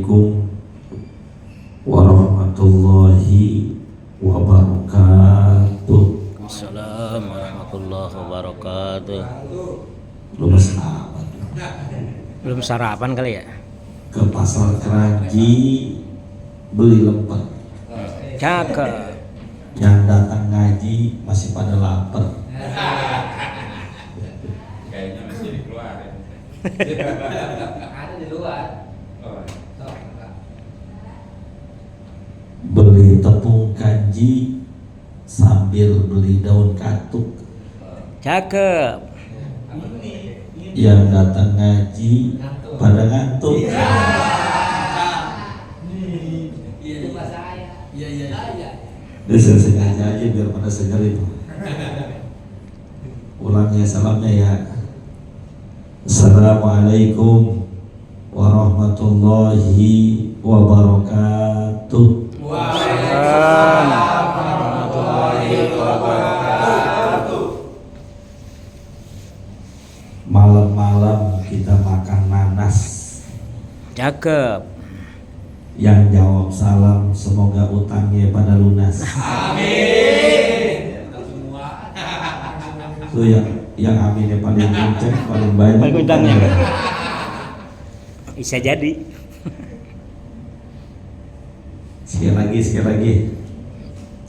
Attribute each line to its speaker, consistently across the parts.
Speaker 1: Assalamualaikum warahmatullahi wabarakatuh.
Speaker 2: Assalamualaikum warahmatullahi wabarakatuh. Belum sarapan kali ya?
Speaker 1: Ke pasar Keranji beli lemper.
Speaker 2: Cakep.
Speaker 1: Yang datang ngaji masih pada lapar.
Speaker 3: Kayaknya masih dikeluarin.
Speaker 4: Ada di luar.
Speaker 1: Beli tepung kanji sambil beli daun katuk.
Speaker 2: Cakep.
Speaker 1: Yang datang ngaji pada ngantuk.
Speaker 4: Itu pas saya. Iya.
Speaker 1: Dia sengaja aja biar pada segar itu. Ulangnya salamnya ya. Assalamualaikum warahmatullahi wabarakatuh. Malam-malam kita makan nanas.
Speaker 2: Cakep.
Speaker 1: Yang jawab salam semoga utangnya pada lunas.
Speaker 4: Amin. Semua.
Speaker 1: Itu yang aminnya paling kenceng, paling banyak.
Speaker 2: Paling kencangnya. Bisa jadi.
Speaker 1: Sekali lagi.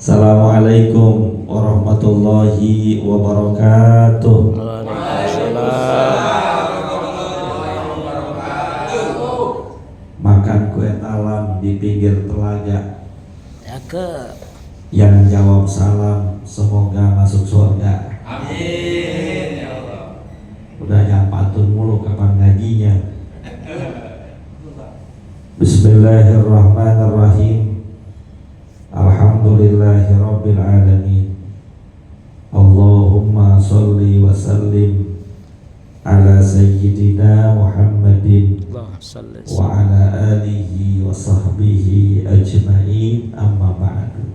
Speaker 1: Assalamualaikum warahmatullahi wabarakatuh. Makan kue talam di pinggir telaga.
Speaker 2: Cakep.
Speaker 1: Yang jawab salam semoga masuk surga.
Speaker 4: Amin ya Allah.
Speaker 1: Udah yang pantun mulu kapan ngajinya. Bismillahirrahmanirrahim. Alhamdulillahirabbil alamin. Allahumma sholli wa sallim ala sayyidina Muhammadin wa ala alihi wa sahbihi ajma'in, amma ba'du.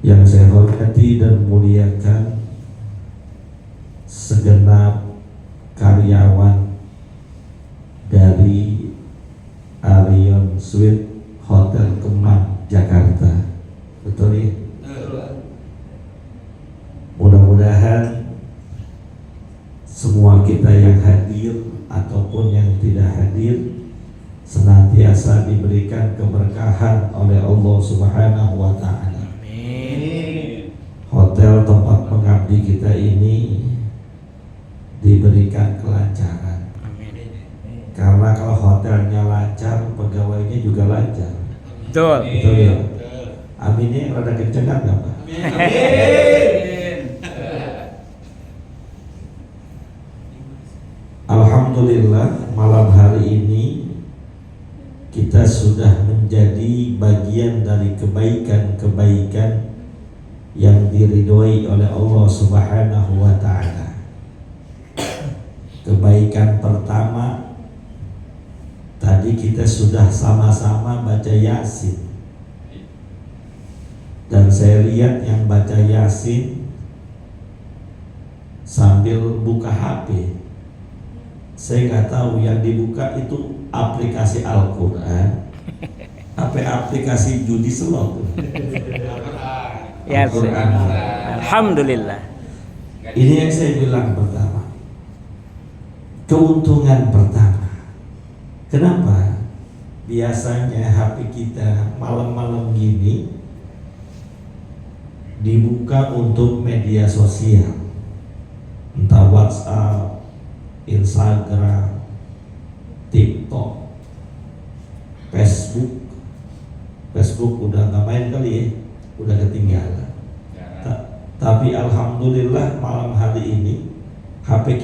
Speaker 1: Yang saya hormati dan muliakan segenap karyawan dari Arion Suite Hotel Kemang Jakarta. Betul ya? Mudah-mudahan semua kita yang hadir ataupun yang tidak hadir senantiasa diberikan keberkahan oleh Allah Subhanahu wa ta'ala.
Speaker 2: Amin.
Speaker 1: Hotel tempat mengabdi kita ini diberikan kelancaran.
Speaker 2: Amin.
Speaker 1: Karena kalau hotelnya lancar, pegawainya juga lancar.
Speaker 2: Betul.
Speaker 1: Betul ya? Aminnya rada kencengan nggak Pak? Alhamdulillah malam hari ini kita sudah menjadi bagian dari kebaikan-kebaikan yang diridhoi oleh Allah Subhanahu wa ta'ala. Kebaikan pertama, tadi kita sudah sama-sama baca Yasin. Dan saya lihat yang baca Yasin sambil buka HP. Saya nggak tahu yang dibuka itu aplikasi Al-Quran apa aplikasi judi slot.
Speaker 2: Ya, alhamdulillah.
Speaker 1: Ini yang saya bilang pertama, keuntungan pertama. Kenapa? Biasanya HP kita malam-malam gini dibuka untuk media sosial, entah WhatsApp, Instagram, TikTok, Facebook udah nggak main kali ya, udah ketinggalan. Tapi alhamdulillah malam hari ini HP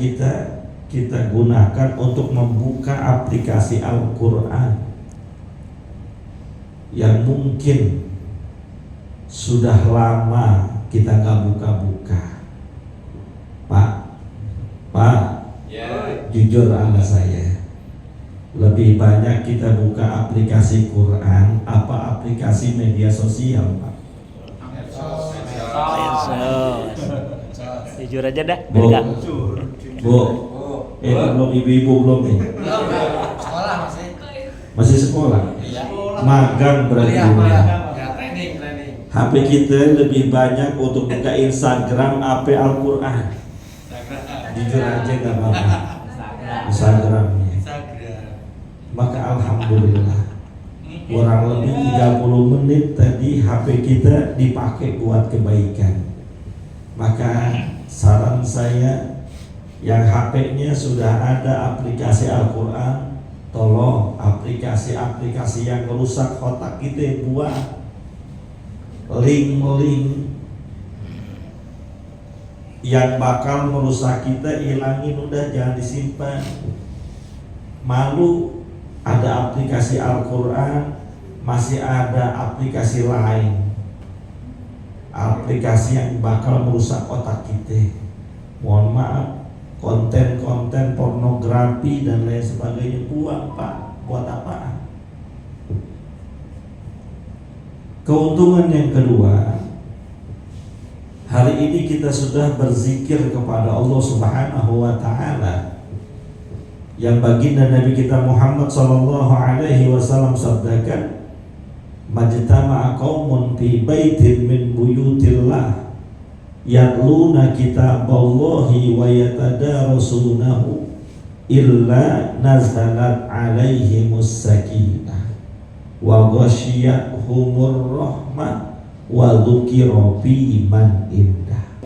Speaker 1: kita gunakan untuk membuka aplikasi Al-Quran yang mungkin sudah lama kita nggak buka-buka. Pak, jujur anda saya, lebih banyak kita buka aplikasi Quran apa aplikasi media sosial, Pak?
Speaker 2: Jujur aja dah.
Speaker 1: Bu, belum ibu-ibu belum nih. Masih sekolah?
Speaker 4: Iya.
Speaker 1: Magang berarti.
Speaker 4: Ya, training.
Speaker 1: HP kita lebih banyak untuk buka Instagram apa Al-Quran. Jujur aja gak apa-apa. Instagramnya. Maka alhamdulillah kurang lebih 30 menit tadi HP kita dipakai buat kebaikan. Maka saran saya yang HP-nya sudah ada aplikasi Al-Quran, tolong aplikasi-aplikasi yang merusak otak kita buang. Link-link yang bakal merusak kita hilangin, udah, jangan disimpan. Malu ada aplikasi Al-Quran, masih ada aplikasi lain, aplikasi yang bakal merusak otak kita. Mohon maaf, konten-konten pornografi dan lain sebagainya buang, Pak. Buat apaan? Keuntungan yang kedua, hari ini kita sudah berzikir kepada Allah Subhanahu wa Ta'ala, yang baginda Nabi kita Muhammad sallallahu alaihi wasallam sabdakan, majtama'a qaumun fi baitin min buyutillah yatluna kitaballahi wa yatadarasunahu illa nazalat alaihimus sakinah wa ghasyiyatuhumur rahmah wa dzukira fi man indah.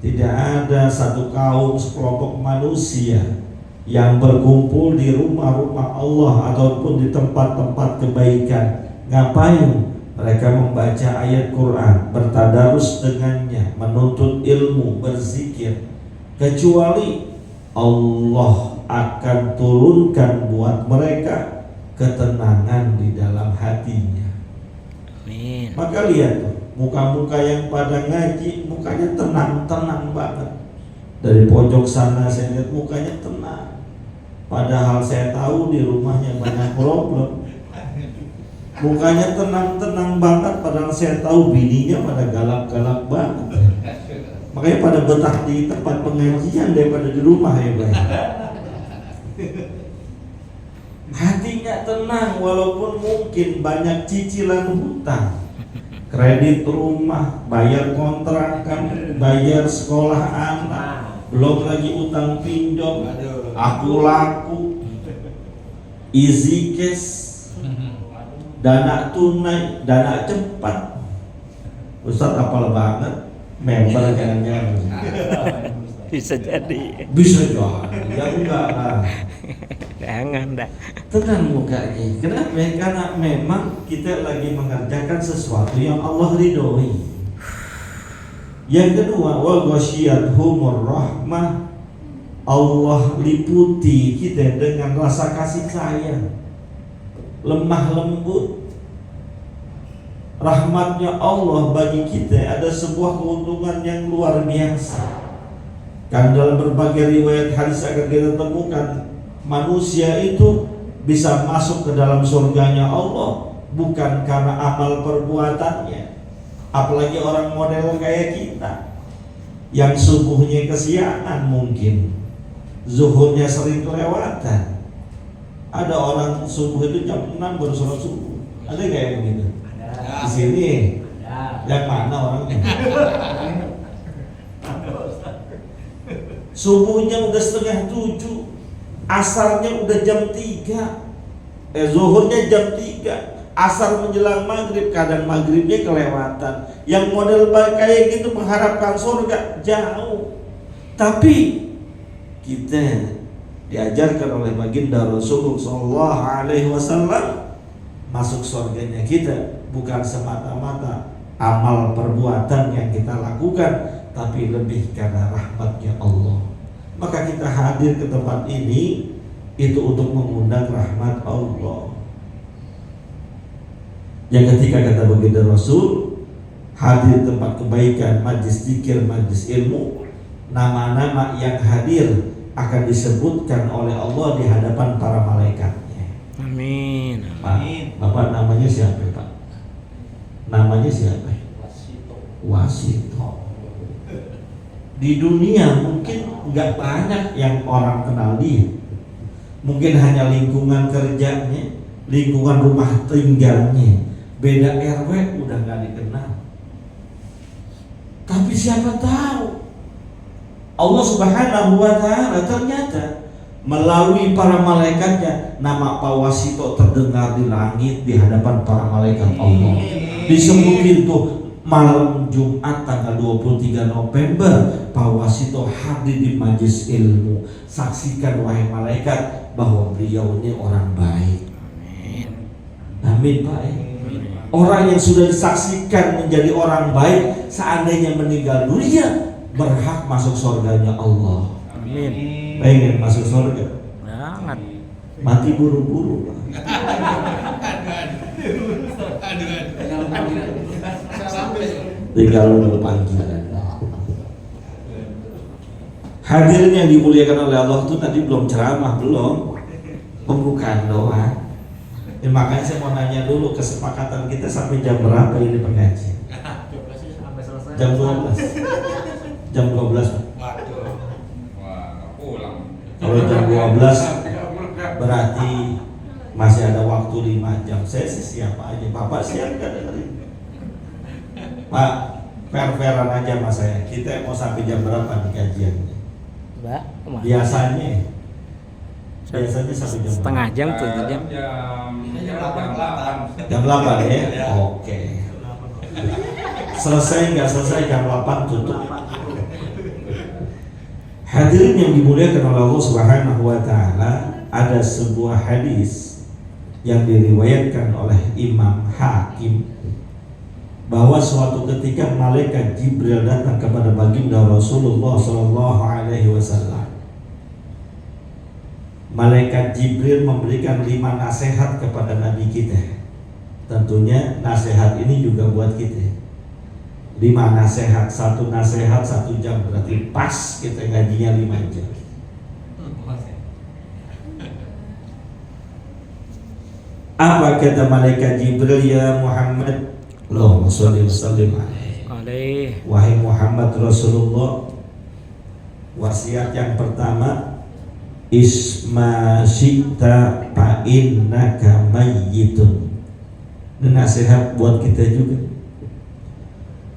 Speaker 1: Tidak ada satu kaum, sekelompok manusia yang berkumpul di rumah-rumah Allah ataupun di tempat-tempat kebaikan. Ngapain? Mereka membaca ayat Quran, bertadarus dengannya, menuntut ilmu, berzikir, kecuali Allah akan turunkan buat mereka ketenangan di dalam hatinya.
Speaker 2: Amin.
Speaker 1: Maka lihat tuh, muka-muka yang pada ngaji, mukanya tenang-tenang banget. Dari pojok sana saya lihat mukanya tenang. Padahal saya tahu di rumahnya banyak problem. Mukanya tenang-tenang banget, padahal saya tahu bininya pada galak-galak banget. Makanya pada betah di tempat pengajian daripada di rumah ya, Bay. Hatinya tenang walaupun mungkin banyak cicilan hutang, kredit rumah, bayar kontrakan, bayar sekolah anak, belum lagi utang pinjam, aku laku, easy cash, dana tunai, dana cepat. Ustadz apal banget, member jangan-jangan.
Speaker 2: Bisa jadi.
Speaker 1: Bisa jadi, ya enggak lah.
Speaker 2: Jangan dah.
Speaker 1: Tenang mukanya. Kenapa? Karena memang kita lagi mengerjakan sesuatu yang Allah ridhoi. Yang kedua, wa ghasyiyatuhumur rahmah, Allah liputi kita dengan rasa kasih sayang, lemah lembut. Rahmatnya Allah bagi kita ada sebuah keuntungan yang luar biasa. Kan dalam berbagai riwayat hadis akan kita temukan manusia itu bisa masuk ke dalam surganya Allah bukan karena amal perbuatannya. Apalagi orang model kayak kita yang subuhnya kesiangan, mungkin zuhurnya sering kelewatan. Ada orang subuh itu jam 6 baru sholat subuh. Ada kayak begitu? Di sini. Yang mana orangnya? Subuhnya udah 6:30, asarnya udah jam 3, zuhurnya jam 3, asar menjelang maghrib, kadang maghribnya kelewatan. Yang model kayak gitu mengharapkan surga jauh. Tapi kita diajarkan oleh baginda Rasulullah sallallahu alaihi wasallam, masuk surganya kita bukan semata-mata amal perbuatan yang kita lakukan, tapi lebih karena rahmatnya Allah. Maka kita hadir ke tempat ini itu untuk mengundang rahmat Allah. Yang ketika kata baginda Rasul, hadir tempat kebaikan, majlis zikir, majlis ilmu, nama-nama yang hadir akan disebutkan oleh Allah di hadapan para malaikatnya.
Speaker 2: Amin.
Speaker 1: Pak, Bapak namanya siapa, Pak? Namanya siapa? Wasito. Di dunia mungkin nggak banyak yang orang kenal dia. Mungkin hanya lingkungan kerjanya, lingkungan rumah tinggalnya, beda RW udah nggak dikenal. Tapi siapa tahu Allah Subhanahu wa Ta'ala ternyata melalui para malaikatnya nama Pak Wasito terdengar di langit di hadapan para malaikat Allah. Disebutin tuh malam Jumat tanggal 23 November Pak Wasito hadir di majelis ilmu. Saksikan wahai malaikat bahwa beliau ini orang baik. Amin Pak. Orang yang sudah disaksikan menjadi orang baik seandainya meninggal dunia berhak masuk surganya Allah.
Speaker 2: Amin.
Speaker 1: Pengen masuk surga?
Speaker 2: Banget.
Speaker 1: Mati buru-buru Pak. Tinggal nunggu panggilan. Hadirin yang dimuliakan oleh Allah itu tadi belum ceramah, belum pembukaan doa. Makanya saya mau nanya dulu kesepakatan kita sampai jam berapa ini pengajian? Jam 12. Jam 12.
Speaker 3: Wah, pulang.
Speaker 1: Kalau jam 12 berarti masih ada waktu 5 jam. Saya sih siap aja. Bapak siap gak dengerin? Pak, fair-fairan aja sama saya. Kita mau sampai jam berapa di kajiannya?
Speaker 2: Mbak,
Speaker 1: Biasanya sampai jam
Speaker 2: setengah jam tuh jam.
Speaker 1: Jam 8 ya? Oke. Selesai nggak selesai jam 8 tutup. Hadirin yang dimuliakan oleh Allah Subhanahu wa Ta'ala, ada sebuah hadis yang diriwayatkan oleh Imam Hakim bahwa suatu ketika malaikat Jibril datang kepada baginda Rasulullah Shallallahu Alaihi Wasallam. Malaikat Jibril memberikan 5 nasihat kepada Nabi kita. Tentunya nasihat ini juga buat kita. 5 nasihat, 1 nasihat 1 jam, berarti pas kita ngajinya 5 jam. Apa kata malaikat Jibril? Ya Muhammad, Allahumma sholli wa sallim alaihi. Wahai Muhammad Rasulullah, wasiat yang pertama, isma syi'ta fa innaka mayyitun. Ini nasihat buat kita juga.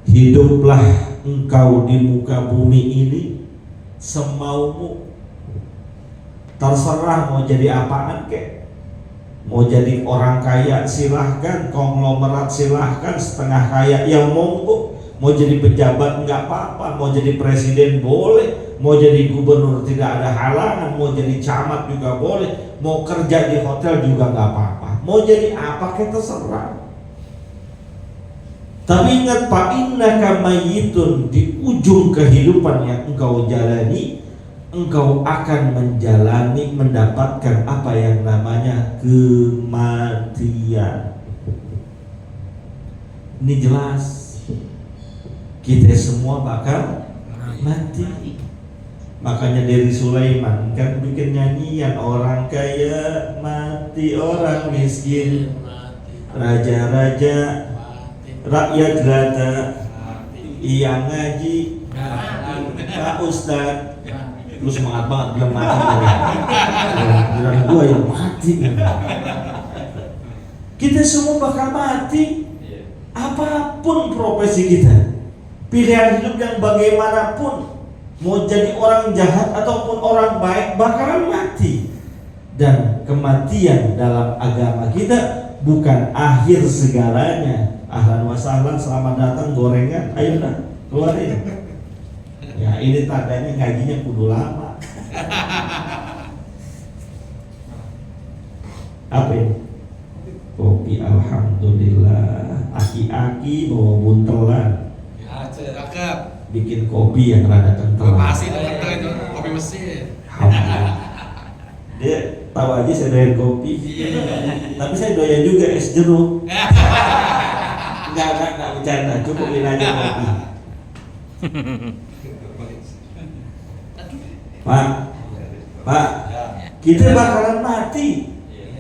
Speaker 1: Hiduplah engkau di muka bumi ini semaumu. Terserah mau jadi apaan kek. Mau jadi orang kaya silahkan, konglomerat silahkan, setengah kaya yang monggo. Mau jadi pejabat nggak apa-apa, mau jadi presiden boleh, mau jadi gubernur tidak ada halangan, mau jadi camat juga boleh, mau kerja di hotel juga nggak apa-apa, mau jadi apa kita terserah. Tapi ingat, fa innaka mayyitun, di ujung kehidupan yang engkau jalani, engkau akan menjalani, mendapatkan apa yang namanya kematian. Ini jelas. Kita semua bakal mati. Makanya dari Sulaiman kan bikin nyanyian, orang kaya mati, orang miskin, raja-raja, rakyat jelata, yang ngaji, Pak Ustad, lu semangat banget bilang mati. Bilang gua yang mati. Kita semua bakal mati. Apapun profesi kita, pilihan hidup yang bagaimanapun, mau jadi orang jahat ataupun orang baik, bakalan mati. Dan kematian dalam agama kita bukan akhir segalanya. Ahlan wa sahlan, selamat datang gorengan, ayo dah keluarin. Ya ini tandanya ngajinya kudu lama. Apa ini? Kopi alhamdulillah. Aki-aki bawa buntelan.
Speaker 4: Ya, cakep.
Speaker 1: Bikin kopi yang rada kental.
Speaker 4: Pasti kental itu kopi mesin.
Speaker 1: Alhamdulillah. Dia tahu aja saya doyan kopi. Tapi saya doyan juga es jeruk. Enggak bercanda, cukupin aja kopi. Pak, kita bakalan mati.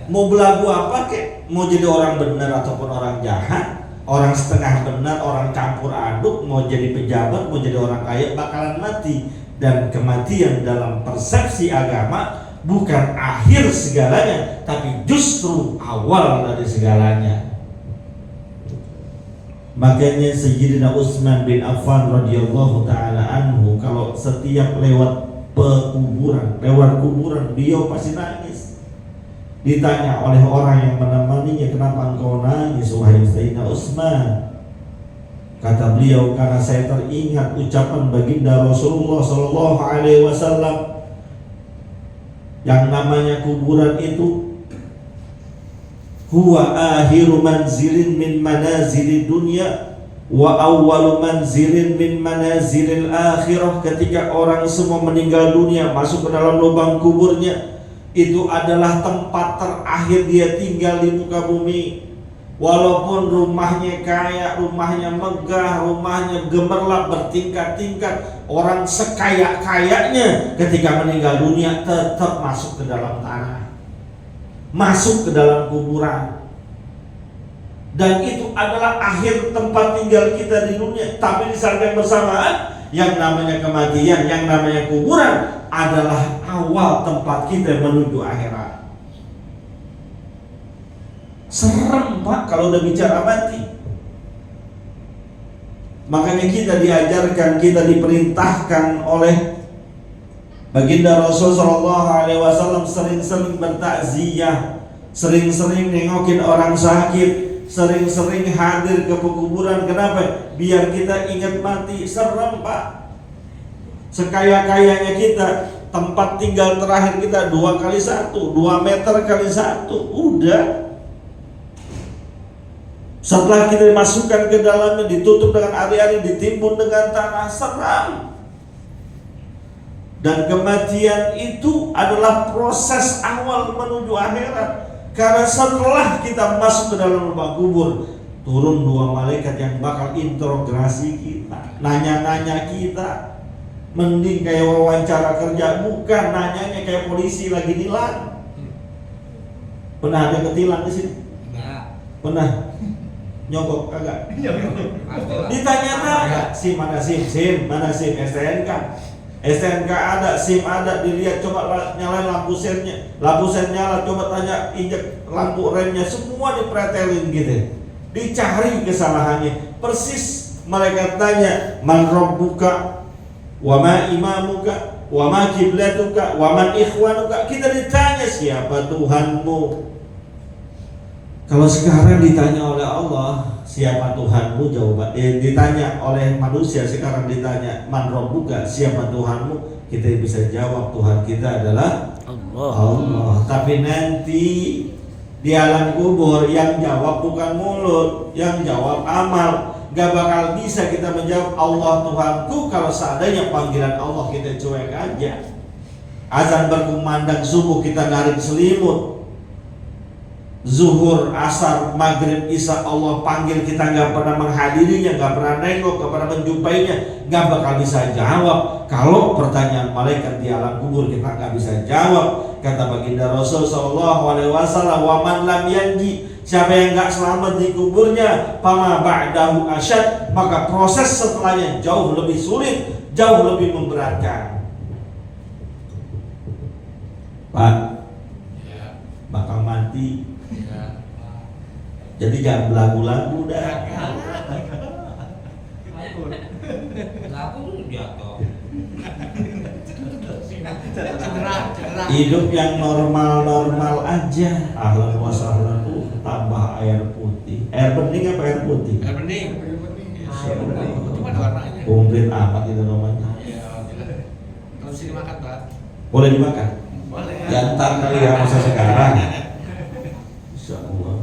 Speaker 1: Mau belagu apa kek? Mau jadi orang benar ataupun orang jahat, orang setengah benar, orang campur aduk, mau jadi pejabat, mau jadi orang kaya, bakalan mati. Dan kematian dalam persepsi agama bukan akhir segalanya, tapi justru awal dari segalanya. Makanya Sayyidina Utsman bin Affan radhiyallahu taala anhu kalau setiap lewat kuburan, beliau pasti nangis. Ditanya oleh orang yang menemaninya, kenapa engkau nangis wahai Sayyidina Utsman? Kata beliau, karena saya teringat ucapan baginda Rasulullah sallallahu alaihi wasallam yang namanya kuburan itu huwa akhiru manzilin min manazilid dunya wa awwalu manzilin min manazilil akhirah. Ketika orang semua meninggal dunia masuk ke dalam lubang kuburnya, itu adalah tempat terakhir dia tinggal di muka bumi. Walaupun rumahnya kaya, rumahnya megah, rumahnya gemerlap bertingkat-tingkat, orang sekaya-kayanya ketika meninggal dunia tetap masuk ke dalam tanah, masuk ke dalam kuburan. Dan itu adalah akhir tempat tinggal kita di dunia. Tapi di saat yang bersamaan, yang namanya kematian, yang namanya kuburan adalah awal tempat kita menuju akhirat. Serem Pak kalau udah bicara mati. Makanya kita diajarkan, kita diperintahkan oleh baginda Rasul sallallahu alaihi wasallam sering-sering bertakziah, sering-sering nengokin orang sakit, sering-sering hadir ke pekuburan. Kenapa? Biar kita ingat mati. Serem Pak. Sekaya-kayanya kita, tempat tinggal terakhir kita 2x1, 2 meter kali 1, udah. Setelah kita dimasukkan ke dalamnya, ditutup dengan ari-ari, ditimbun dengan tanah, seram. Dan kematian itu adalah proses awal menuju akhirat. Karena setelah kita masuk ke dalam lubang kubur, turun 2 malaikat yang bakal interogasi kita, nanya-nanya kita. Mending kayak wawancara kerja, bukan nanyanya kayak polisi lagi nilang. Pernah ada ketilang di sini? Pernah? Nyogok kagak? Ditanya-tanya, SIM mana SIM? SIM mana SIM? STNK? STNK ada, SIM ada, dilihat, coba nyalain lampu sennya, lampu sen nyala, coba tanya injek lampu remnya, semua dipretelin gitu, dicari kesalahannya. Persis mereka tanya, man rabbuka, wa ma imamuka, wa ma kiblatuka, wa man ikhwanuka. Kita ditanya siapa Tuhanmu. Kalau sekarang ditanya oleh Allah siapa Tuhanmu, jawaban ditanya oleh manusia, sekarang ditanya man rabbuka, siapa Tuhanmu, kita bisa jawab Tuhan kita adalah Allah. Tapi nanti di alam kubur yang jawab bukan mulut, yang jawab amal. Gak bakal bisa kita menjawab Allah Tuhanku kalau seandainya panggilan Allah kita cuek aja. Azan berkumandang subuh kita narik selimut, zuhur, asar, maghrib, isya Allah panggil kita nggak pernah menghadirinya, nggak pernah nengok, nggak pernah menjumpainya, nggak bakal bisa jawab. Kalau pertanyaan malaikat di alam kubur kita nggak bisa jawab. Kata baginda Rasul sallallahu alaihi wasallam, wa man lam yanji, siapa yang nggak selamat di kuburnya, fama ba'dahu asyad, maka proses setelahnya jauh lebih sulit, jauh lebih memberatkan. Pak, bakal mati. Jadi jangan belagu-lagu dah.
Speaker 3: Lagu jatuh.
Speaker 4: Cedera.
Speaker 1: Hidup yang normal-normal aja. Ahlan wa sahlan, tambah air putih. Air bening apa air putih?
Speaker 4: Air bening. Cuma ada warnanya.
Speaker 1: Komplit amat itu namanya.
Speaker 4: Iya, kalau bisa dimakan, Pak.
Speaker 1: Boleh dimakan?
Speaker 4: Boleh.
Speaker 1: Jantan kali ya, masa sekarang. Insya Allah.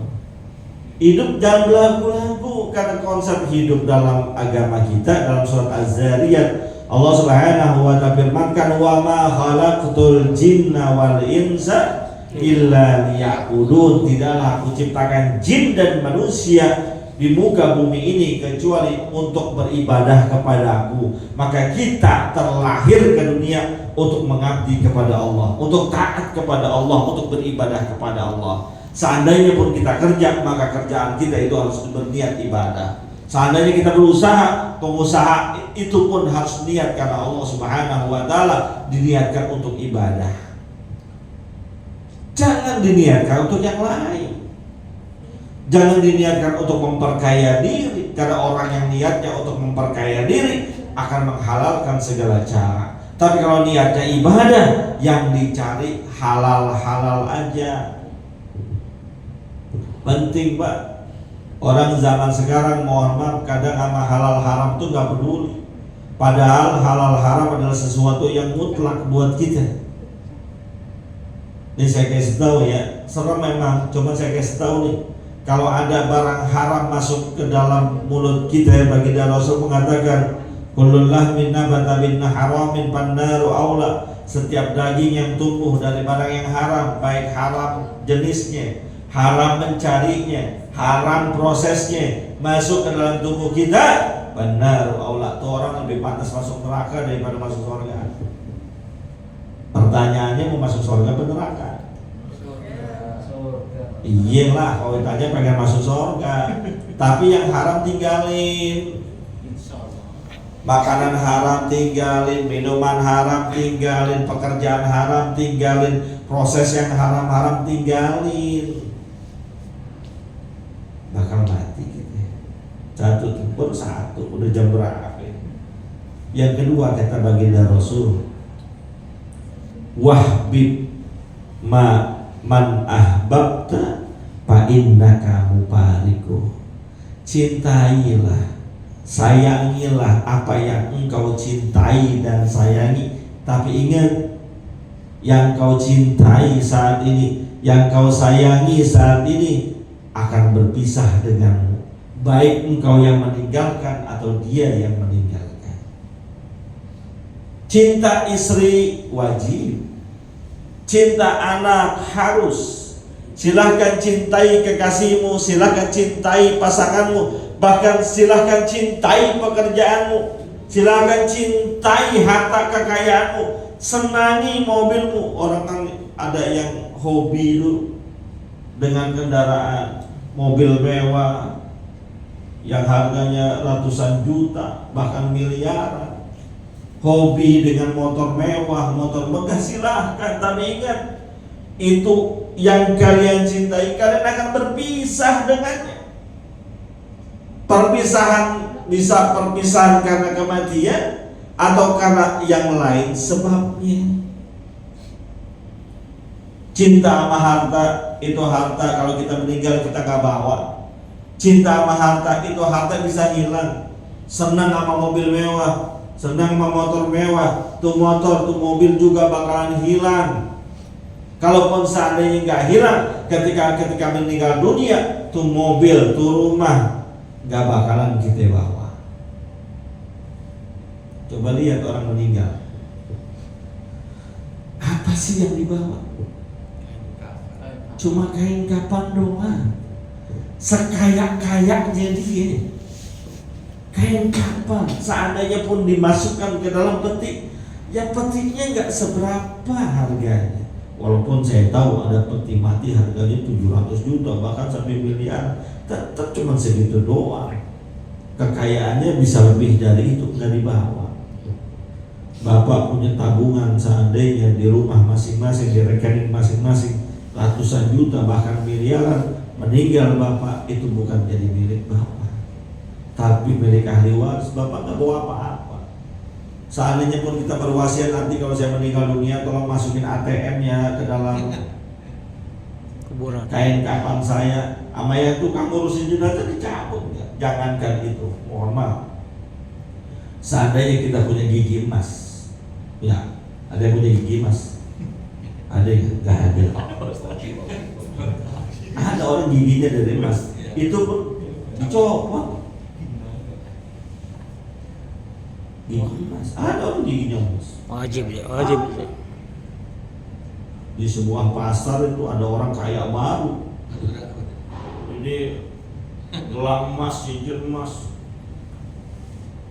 Speaker 1: Hidup jangan belagu-lagu, karena konsep hidup dalam agama kita dalam surat Az-Zariyat Allah Subhanahu wa ta'ala firmankan, wa ma khalaqtul jinna wal insa illa liya'budun. Tidaklah aku ciptakan jin dan manusia di muka bumi ini kecuali untuk beribadah kepadaku. Maka kita terlahir ke dunia untuk mengabdi kepada Allah, untuk taat kepada Allah, untuk beribadah kepada Allah. Seandainya pun kita kerja, maka kerjaan kita itu harus berniat ibadah. Seandainya kita berusaha, pengusaha itu pun harus niat karena Allah Subhanahu wa ta'ala, diniatkan untuk ibadah. jangan diniatkan untuk yang lain. Jangan diniatkan untuk memperkaya diri, karena orang yang niatnya untuk memperkaya diri akan menghalalkan segala cara. Tapi kalau niatnya ibadah, yang dicari halal-halal aja. Penting Pak. Orang zaman sekarang mohon maaf kadang sama halal haram tuh gak peduli. Padahal halal haram adalah sesuatu yang mutlak buat kita. Ini saya kasih tahu ya, serem memang. Coba saya kasih tahu nih, kalau ada barang haram masuk ke dalam mulut kita, baginda Rasul mengatakan, kullul lahmin nabata bin haramin fannaru aula. Setiap daging yang tumbuh dari barang yang haram, baik haram jenisnya, haram mencarinya, haram prosesnya, masuk ke dalam tubuh kita, fannaru aula. Tuh orang lebih pantas masuk neraka daripada masuk surga. Pertanyaannya mau masuk surga atau neraka? Iyalah, kalau ditanya pengen masuk surga. Tapi yang haram tinggalin. Makanan haram tinggalin, minuman haram tinggalin, pekerjaan haram tinggalin, proses yang haram-haram tinggalin. Bakal mati gitu. Satu baru satu, udah jam berapa? Yang kedua kata baginda Rasul, wahbib man ahbabta fa innaka mufariqu. Cintailah, sayangilah apa yang engkau cintai dan sayangi. Tapi ingat, yang kau cintai saat ini, yang kau sayangi saat ini akan berpisah denganmu, baik engkau yang meninggalkan atau dia yang meninggalkan. Cinta istri wajib, cinta anak harus. Silahkan cintai kekasihmu, silahkan cintai pasanganmu, bahkan silahkan cintai pekerjaanmu, silahkan cintai harta kekayaanmu, senangi mobilmu. Orang kan ada yang hobi itu dengan kendaraan mobil mewah yang harganya ratusan juta bahkan miliaran. Hobi dengan motor mewah, motor megah, silahkan. Tapi ingat, itu yang kalian cintai, kalian akan berpisah dengannya. Perpisahan bisa perpisahan karena kematian atau karena yang lain sebabnya. Cinta sama harta, itu harta kalau kita meninggal kita gak bawa. Cinta sama harta, itu harta bisa hilang. Senang sama mobil mewah, senang sama motor mewah, tuh motor, tuh mobil juga bakalan hilang. Kalaupun seandainya nggak hilang, ketika meninggal dunia, tuh mobil, tuh rumah nggak bakalan kita bawa. Coba lihat orang meninggal, apa sih yang dibawa? Cuma kain kapan doang. Sekaya-kayanya dia, kain kapan. Seandainya pun dimasukkan ke dalam peti, ya petinya nggak seberapa harganya. Walaupun saya tahu ada peti mati harganya 700 juta bahkan sampai miliar, tetap cuma segitu doang. Kekayaannya bisa lebih dari itu, nggak dibawa. Bapak punya tabungan seandainya di rumah masing-masing, di rekening masing-masing ratusan juta bahkan miliaran, meninggal bapak, itu bukan jadi milik bapak, tapi milik ahli waris. Bapak nggak bawa apa-apa. Seandainya pun kita berwasiat, nanti kalau saya meninggal dunia tolong masukin ATM-nya ke dalam
Speaker 2: kuburan.
Speaker 1: Kain kapan saya, sama yang tukang ngurusin jenazah dicabut. Jangankan itu, mohon maaf. Seandainya kita punya gigi emas, ya, ada yang punya gigi emas? Ada yang nggak ada? Ada orang giginya dari emas, itu pun dicopot. Gigi emas, ada orang giginya emas.
Speaker 2: Wajib ya, wajib.
Speaker 1: Di sebuah pasar itu ada orang kaya baru. Ini gelang emas, cincin emas,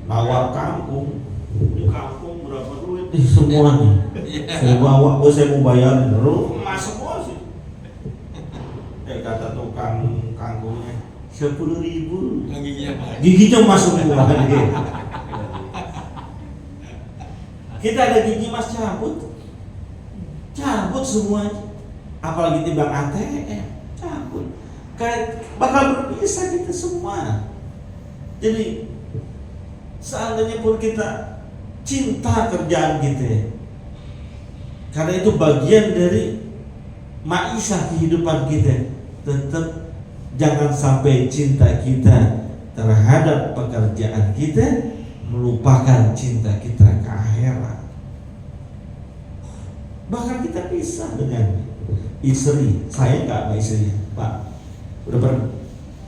Speaker 1: nawar kangkung. Ini kangkung berapa duit? Semuanya. Saya bawa, saya mau bayarin. Lu emas semua sih. Kata tukang kangkungnya 10.000. Giginya emas semua. Kita ada gigi emas cabut semuanya. apalagi timbang ATM, cabut. Bakal berpisah kita semua. Jadi seandainya pun kita cinta kerjaan kita, karena itu bagian dari maisha kehidupan kita, tetap jangan sampai cinta kita terhadap pekerjaan kita melupakan cinta kita ke akhirat. Bahkan kita pisah dengan istri. Saya nggak sama istri, Pak. Udah pernah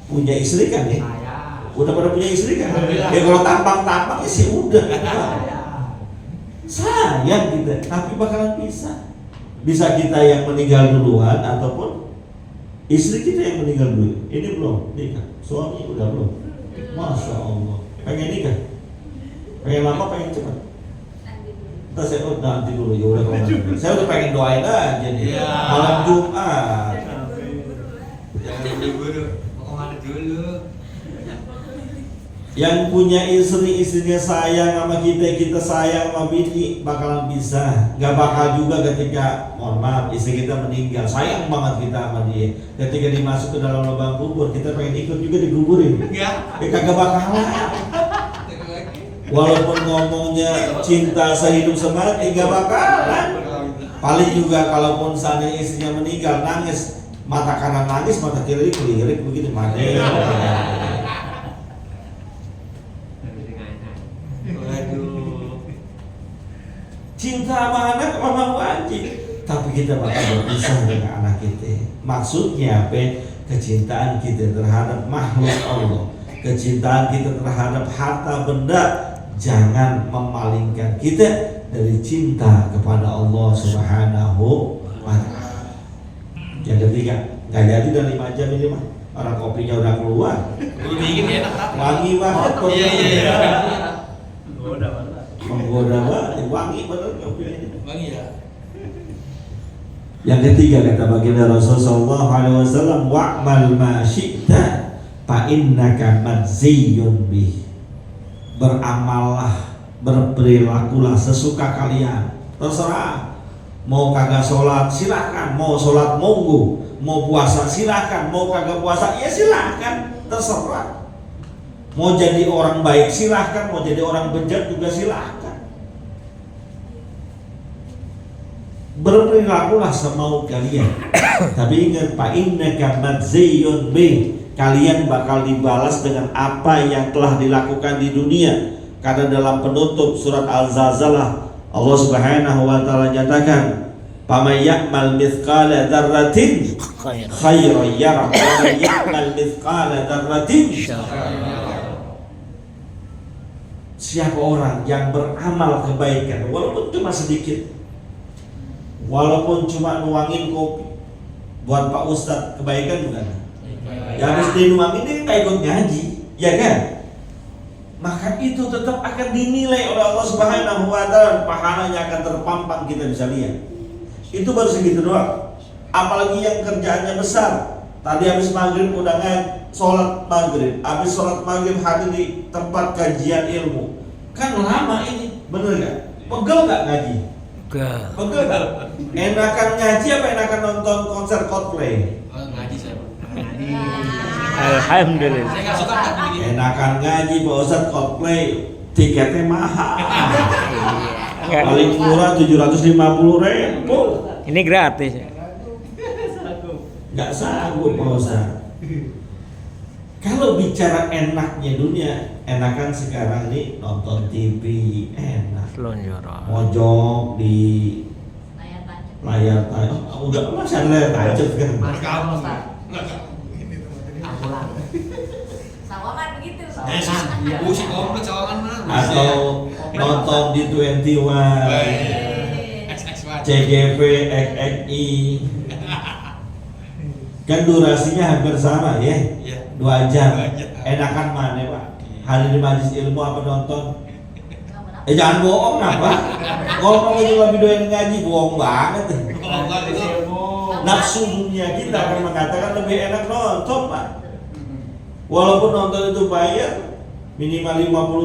Speaker 1: punya istri kan ya? Udah pada punya istri kan? Ya kalau tampang-tampang ya sih udah. Sayang kita, tapi bakalan pisah. Bisa kita yang meninggal duluan ataupun istri kita yang meninggal dulu. Ini belum nikah, suami udah belum. Masya Allah. Pengen nikah? Pengen lama, pengen cepat? Ntar saya nanti dulu ya udah kalau nanti. Saya udah pengen doain aja nih. Malam Jumat.
Speaker 4: Jangan buru-buru, mau kemana dulu?
Speaker 1: Yang punya istri, istrinya sayang sama kita, kita sayang sama bini, bakalan bisa. Gak bakal juga ketika, mohon maaf, istri kita meninggal, sayang banget kita sama dia. Ketika dimasuk ke dalam lubang kubur, kita pengen ikut juga dikuburin. Ya kagak bakalan. Walaupun ngomongnya cinta sehidup semati, gak bakalan. Paling juga kalaupun seandainya istrinya meninggal, nangis, mata kanan nangis, mata kiri kelirik begitu, mana? Cinta sama anak memang wajib, tapi kita bakal berpisah dengan anak kita. Maksudnya apa? Kecintaan kita terhadap makhluk Allah, kecintaan kita terhadap harta benda, jangan memalingkan kita dari cinta kepada Allah Subhanahu wa Ta'ala. Yang ketiga, nggak jadi dan 5 jam ini mah, orang kopinya udah keluar.
Speaker 4: Udah dingin ya, enak.
Speaker 1: Wangi banget kopinya.
Speaker 4: Iya.
Speaker 1: Menggoda banget, wangi bener kopinya ini.
Speaker 4: Wangi ya.
Speaker 1: Yang ketiga kata baginda Rasulullah SAW, wa'mal ma syi'ta fa innaka madziyun bih. Beramallah, berperilakulah sesuka kalian. Terserah. Mau kagak sholat silakan, mau sholat monggo, mau puasa silakan, mau kagak puasa ya silakan, terserah. Mau jadi orang baik silahkan, mau jadi orang bejat juga silahkan. Berperilakulah semau kalian. Tapi ingat, fa innaka madziyun bih. Kalian bakal dibalas dengan apa yang telah dilakukan di dunia. Karena dalam penutup surat Al-Zalzalah, Allah Subhanahu wa Ta'ala nyatakan, "Faman ya'mal mithqala dzarratin khairan yarah, wa man ya'mal mithqala dzarratin syarran." Siapa orang yang beramal kebaikan walaupun cuma sedikit, walaupun cuma nuangin kopi buat Pak Ustadz, kebaikan bukan? Ya habis dia nuangin dia nggak ikut ngaji, ya kan? Maka itu tetap akan dinilai oleh Allah Subhanahu wa Ta'ala, pahalanya akan terpampang, kita bisa lihat. Itu baru segitu doang. Apalagi yang kerjaannya besar. Tadi habis maghrib udah sholat maghrib, habis sholat maghrib hadir di tempat kajian ilmu. Kan lama ini, bener gak? Pegel gak ngaji? Pegel gak? Enakan ngaji apa enakan nonton konser Coldplay?
Speaker 4: Ngaji saya.
Speaker 2: Alhamdulillah.
Speaker 4: Saya nggak suka tapi
Speaker 1: Enakan ngaji Pak Ustadz, Coldplay tiketnya mahal. Paling murah 750.000.
Speaker 2: Ini gratis.
Speaker 1: Nggak sanggup Pak Ustadz. Kalau bicara enaknya dunia, enakan sekarang nih nonton TV enak.
Speaker 2: Selonjoran.
Speaker 1: Mojok di layar tancap. Udah masih ada layar tancap kan?
Speaker 4: kamu.
Speaker 5: Sawangan begitu.
Speaker 4: Musik komplit sawangan mah.
Speaker 1: Atau nonton di 21, CGV, XXI. Kan durasinya hampir sama ya, 2 jam. Enakan mana Pak? Hari di majelis ilmu apa nonton? Jangan bohong apa? Ngomong itu lebih doyan ngaji, bohong banget. Nafsu dunia kita akan mengatakan lebih enak nonton Pak. Walaupun nonton itu bayar minimal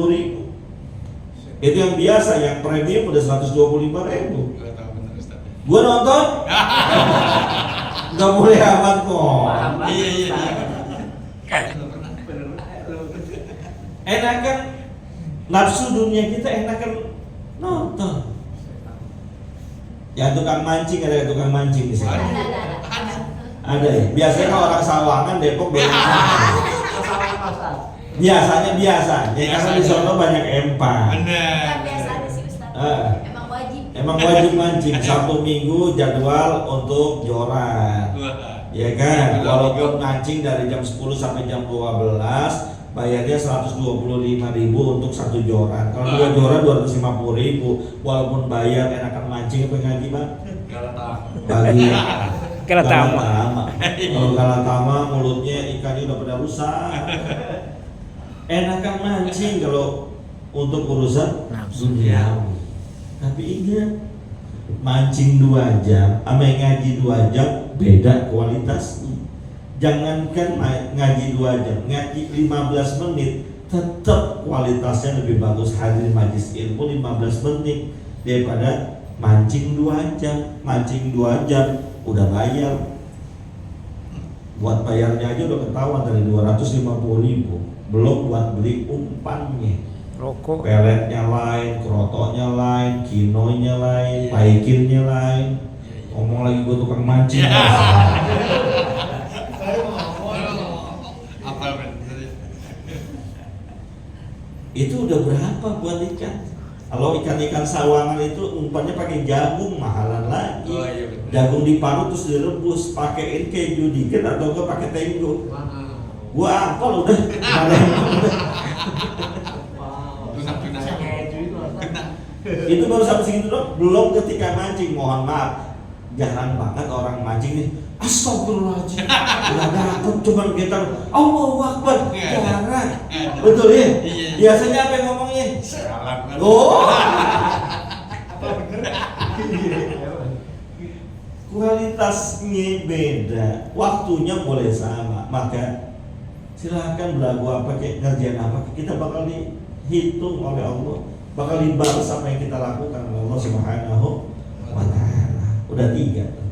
Speaker 1: 50.000. Itu yang biasa, yang premium udah 125.000. Gua nonton Nggak boleh amat kok.
Speaker 4: Iya.
Speaker 1: Enakan nafsu dunia kita enakan nonton. Ya tukang mancing, ada tukang mancing di sini. Ada ya. Biasanya kalau orang Sawangan, Depok biasanya karena di sono banyak empang.
Speaker 4: Benar.
Speaker 5: Biasa ada sih Ustaz. Emang wajib.
Speaker 1: Emang wajib mancing Sabtu Minggu jadwal untuk joran. Ya kan, walaupun mancing dari jam 10 sampai jam 12 bayarnya 125.000 untuk satu joran. Kalau dua joran 250.000. Walaupun bayar enakan mancing apa ngaji Bang? Bagi
Speaker 2: Galatama.
Speaker 1: Kalau galatama mulutnya ikannya udah pada rusak. Enakan mancing kalau untuk urusan dunia. Tapi ingat, mancing 2 jam sama ngaji 2 jam beda kualitasnya. Jangankan ngaji 2 jam, ngaji 15 menit tetap kualitasnya lebih bagus. Hadir majlis ilmu 15 menit daripada mancing 2 jam. Mancing 2 jam udah bayar. Buat bayarnya aja udah ketahuan dari 250.000. Belum buat beli umpannya.
Speaker 2: Rokok.
Speaker 1: Peletnya lain, krotonya lain, kinonya lain, paikinnya lain. Ngomong lagi gue tukang mancing.
Speaker 4: Apa bener?
Speaker 1: Itu udah berapa buat ikan? Kalau ikan-ikan Sawangan itu umpannya pakai jagung, mahalan lagi.
Speaker 4: Oh, iya bener.
Speaker 1: Jagung diparut terus direbus, pakein keju dikit atau enggak pakai tenggo. Gua apal udah. Itu baru sampai segitu dong. Belum ketika mancing, mohon maaf, jarang banget orang mancing nih. Astagfirullahaladzim, udah dapet cuman kita Allahu Akbar, jarang. Betul ya? Biasanya apa yang ngomongnya? Oh, kualitasnya beda, waktunya boleh sama, maka silahkan belagu apa kayak ngerjain apa kita bakal dihitung oleh Allah, bakal dibalas apa yang kita lakukan oleh Allah Subhanahu wa Ta'ala. Udah 3.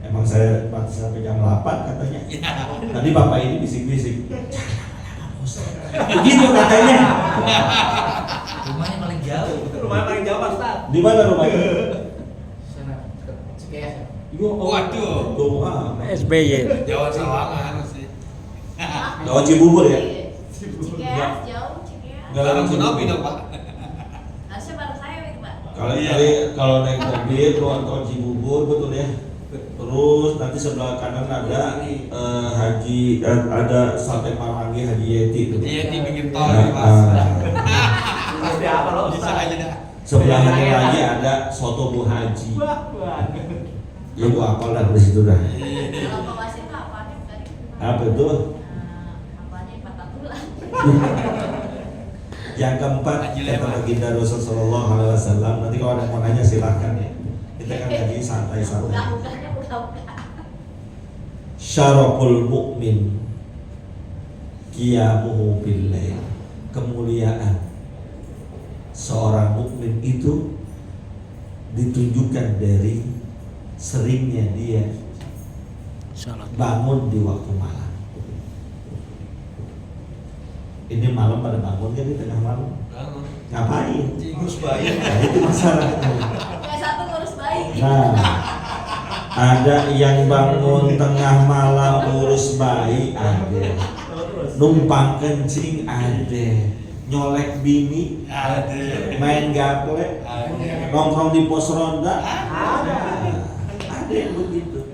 Speaker 1: Emang saya sampai jam 8 katanya. Tadi bapak ini bisik-bisik. Begitu katanya.
Speaker 3: Rumahnya paling jauh.
Speaker 5: Ustaz.
Speaker 1: Di mana rumahnya?
Speaker 5: Sana Cikeas.
Speaker 4: Waduh.
Speaker 1: Doa.
Speaker 2: SBY.
Speaker 4: Jawa Sawangan sih.
Speaker 1: Doa Cibubur ya?
Speaker 5: Cikeas jauh Cikeas.
Speaker 1: Enggak
Speaker 4: Dalam
Speaker 1: langsung
Speaker 4: Sunabi dong Pak.
Speaker 5: Harusnya bareng saya itu, Pak.
Speaker 1: Kalau naik mobil keluar tol Cibubur betul ya. Terus nanti sebelah kanan ada Haji ada Sate Marangi Haji Yeti itu.
Speaker 4: Iya di pinggir tol nih Mas.
Speaker 3: Pasti apa lo
Speaker 4: Bisa aja dah.
Speaker 1: Sebelahnya lagi ada Soto Bu Haji. Ya gua apal dah dari situ dah.
Speaker 5: Kalau Pak Wasit itu apanya tadi?
Speaker 1: Apa itu?
Speaker 5: Apanya patah tulang.
Speaker 1: Yang keempat kata baginda Rasul Sallallahu Alaihi Wasallam. Nanti kalau ada yang mau nanya silahkan ya. Kita kan lagi santai-santai.
Speaker 5: Buka.
Speaker 1: Syaraful mu'min qiyamuhu billail. Kemuliaan seorang mukmin itu ditunjukkan dari seringnya dia
Speaker 2: Salat.
Speaker 1: bangun di waktu malam. Ini malam pada bangun kan di tengah malam? Ngapain?
Speaker 4: Ngurus bayi.
Speaker 1: Nah, itu masalahnya.
Speaker 5: Yang satu ngurus bayi.
Speaker 1: Nah, ada yang bangun tengah malam ngurus bayi, ada numpang kencing, ada nyolek bini,
Speaker 4: Ada.
Speaker 1: main gaple,
Speaker 4: Ada.
Speaker 1: nongkrong di pos ronda, ada yang begitu.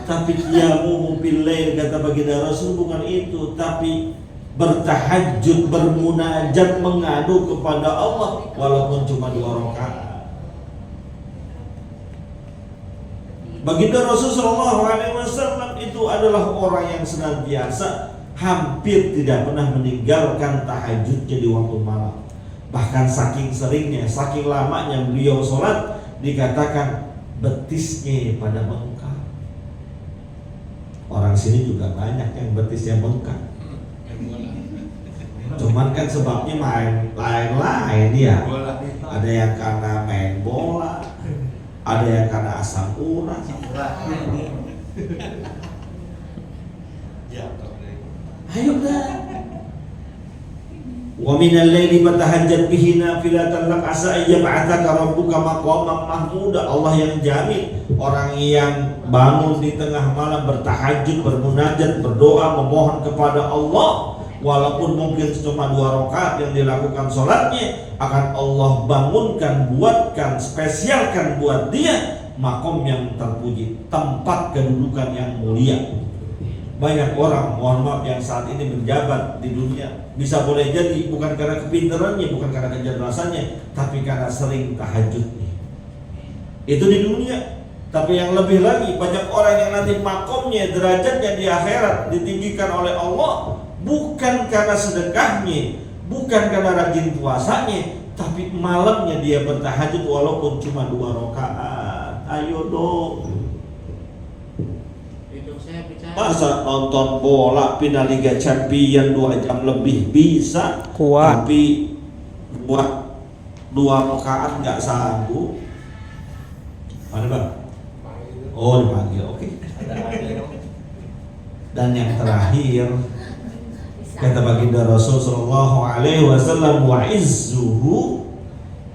Speaker 1: Tapi qiyamuhu billail kata baginda Rasul bukan itu, tapi bertahajud, bermunajat, mengadu kepada Allah walaupun cuma 2 rakaat. Baginda Rasul Shallallahu Alaihi Wasallam itu adalah orang yang senantiasa hampir tidak pernah meninggalkan tahajudnya di waktu malam. Bahkan saking seringnya, saking lamanya beliau sholat, dikatakan betisnya pada bengkak. Orang sini juga banyak yang betisnya bengkak. Cuman kan sebabnya main lain-lain ya. Ada yang karena main bola, ada yang karena asam urat.
Speaker 4: Jatuh deh.
Speaker 1: Ayo dah. Wa minal laili fatahajjat bihi nafilatan lak asa ayyab'atsaka rabbuka maqaman mahmuda. Allah yang jamin orang yang bangun di tengah malam bertahajud, bermunajat, berdoa, memohon kepada Allah, walaupun mungkin cuma 2 rakaat yang dilakukan sholatnya, akan Allah bangunkan, buatkan, spesialkan buat dia makom yang terpuji, tempat kedudukan yang mulia. Banyak orang, mohon maaf, yang saat ini menjabat di dunia, bisa boleh jadi bukan karena kepintarannya, bukan karena kecerdasannya, tapi karena sering tahajudnya. Itu di dunia. Tapi yang lebih lagi, banyak orang yang nanti makomnya, derajatnya di akhirat ditinggikan oleh Allah, bukan karena sedekahnya, bukan karena rajin puasanya, tapi malamnya dia bertahajud walaupun cuma 2 rakaat. Ayo dong. Masa nonton bola final Liga Champion 2 jam lebih bisa,
Speaker 2: Kuat.
Speaker 1: tapi dua rakaat nggak sanggup. Mana bang? Oh dipanggil, oke. Dan yang terakhir, kata baginda Rasul sallallahu alaihi wasallam, wa izzuhu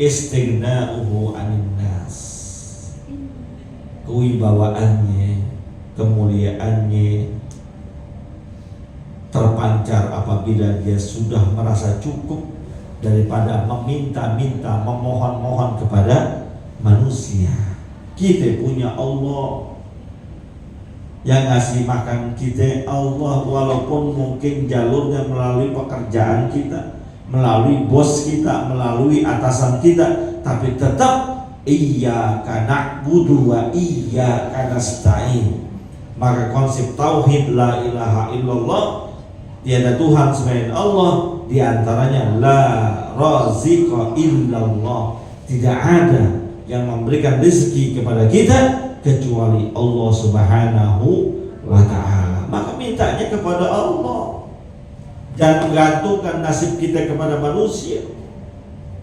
Speaker 1: istighna'uhu 'anil nas. Kewibawaannya, kemuliaannya terpancar apabila dia sudah merasa cukup daripada meminta-minta, memohon-mohon kepada manusia. Kita punya Allah yang ngasih makan kita, Allah, walaupun mungkin jalurnya melalui pekerjaan kita, melalui bos kita, melalui atasan kita, tapi tetap iyyaka na'budu wa iyyaka nasta'in. Maka konsep tauhid la ilaha illallah, tiada Tuhan selain Allah, diantaranya la raziqa illallah, tidak ada yang memberikan rezeki kepada kita kecuali Allah Subhanahu wa ta'ala. Maka mintanya kepada Allah, jangan menggantungkan nasib kita kepada manusia,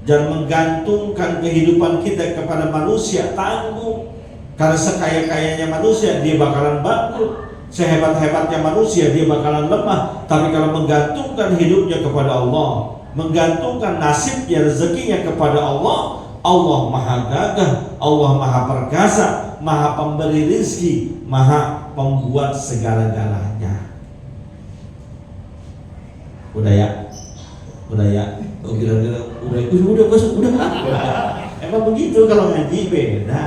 Speaker 1: jangan menggantungkan kehidupan kita kepada manusia. Tanggung, karena sekaya-kayanya manusia dia bakalan bangkrut, sehebat-hebatnya manusia dia bakalan lemah. Tapi kalau menggantungkan hidupnya kepada Allah, menggantungkan nasibnya, rezekinya kepada Allah, Allah maha gagah, Allah maha perkasa, maha pemberi rezeki, maha pembuat segala-galanya. Udah ya? Oh, udah. Emang begitu kalau ngaji beda.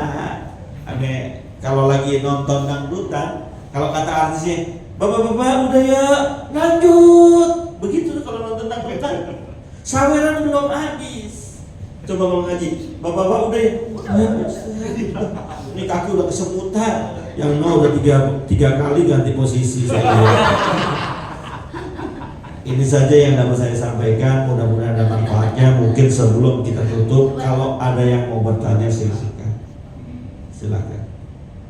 Speaker 1: Kalau lagi nonton dangdutan, kalau kata artisnya, bapak-bapak udah ya, lanjut. Begitu kalau nonton dangdutan. Saweran belum habis. Coba mau ngaji, bapak-bapak udah ya. Ini kaki udah kesemutan. Yang udah tiga kali ganti posisi saya. Ini saja yang dapat saya sampaikan, mudah-mudahan ada manfaatnya. Mungkin sebelum kita tutup, kalau ada yang mau bertanya silakan.